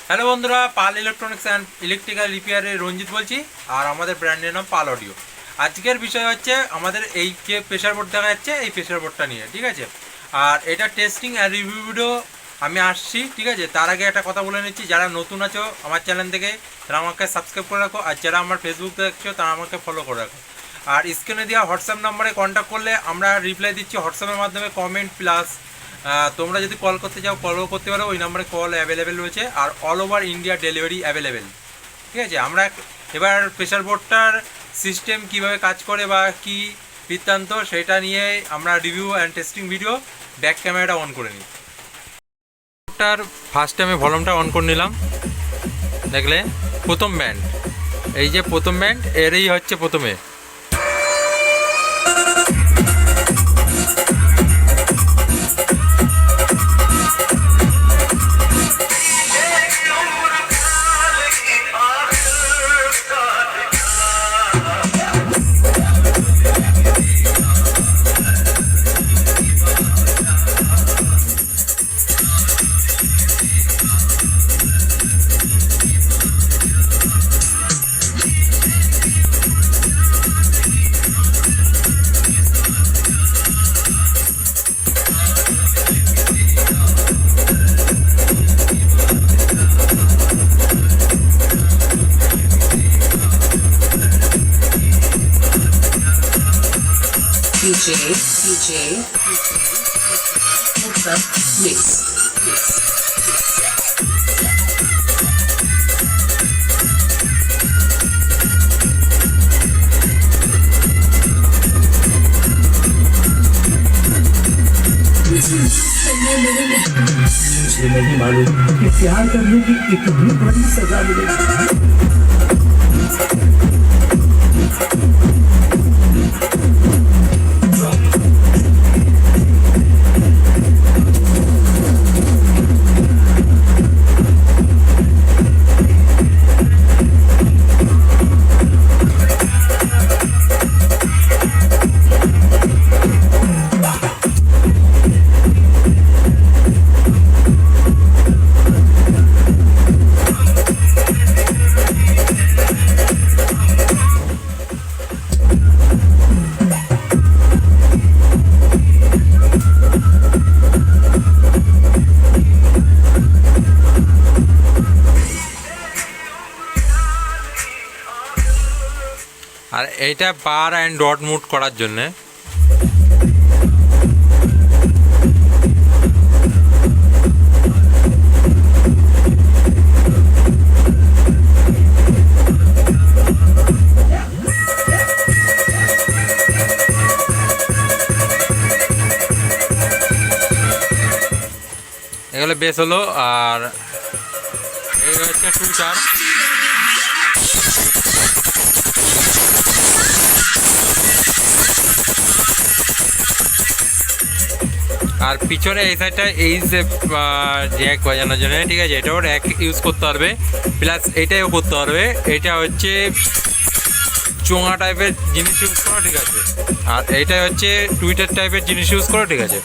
Hello বন্ধুরা, পাল electronics and electrical রিপেয়ারের রঞ্জিত বলছি। আর আমাদের ব্র্যান্ডের নাম পাল অডিও। আজকের বিষয় হচ্ছে আমাদের এই যে প্রেসার বোর্ড দেখা যাচ্ছে, এই প্রেসার বোর্ডটা নিয়ে, ঠিক আছে। আর এটা টেস্টিং অ্যান্ড রিভিউ ভিডিও আমি আসছি, ঠিক আছে। তার আগে একটা কথা বলে নিচ্ছি, যারা নতুন আছো আমার চ্যানেল থেকে তারা আমাকে সাবস্ক্রাইব করে রাখো, আর যারা আমার ফেসবুক দেখছো তারা আমাকে ফলো করে রাখো। আর স্ক্রিনে দেওয়া হোয়াটসঅ্যাপ নাম্বারে কন্ট্যাক্ট করলে আমরা রিপ্লাই দিচ্ছি হোয়াটসঅ্যাপের মাধ্যমে, কমেন্ট প্লাস তোমরা যদি কল করতে চাও কলও করতে পারো, ওই নাম্বারে কল অ্যাভেলেবেল রয়েছে। আর all over India delivery available, ঠিক আছে। আমরা এবার প্রেসার বোর্ডটার সিস্টেম কিভাবে কাজ করে বা কি বৃত্তান্ত সেটা নিয়ে আমরা review and testing video. Back ক্যামেরাটা অন করে নিই। বোর্ডটার ফার্স্টে আমি ভলিউমটা অন করে নিলাম। দেখলে প্রথম ব্যান্ড, এই যে প্রথম ব্যান্ড, এরই হচ্ছে প্রথমে। DJ, what's up, mix. मुझे नहीं मालूम कि प्यार करने की कितनी बड़ी सजा मिलेगी। আর এইটা বার অ্যান্ড ডট মুড করার জন্যে এগুলো বেশ হলো। আর এই হচ্ছে টুইটার। আর পিছনে এই সাইডটা এই যে জ্যাক বাজানোর জন্য, ঠিক আছে। এটাও র্যাক ইউজ করতে পারবে, প্লাস এটাও করতে পারবে। এটা হচ্ছে চোঙা টাইপের জিনিস ইউজ করো, ঠিক আছে। আর এইটা হচ্ছে টুইটার টাইপের জিনিস ইউজ করো, ঠিক আছে।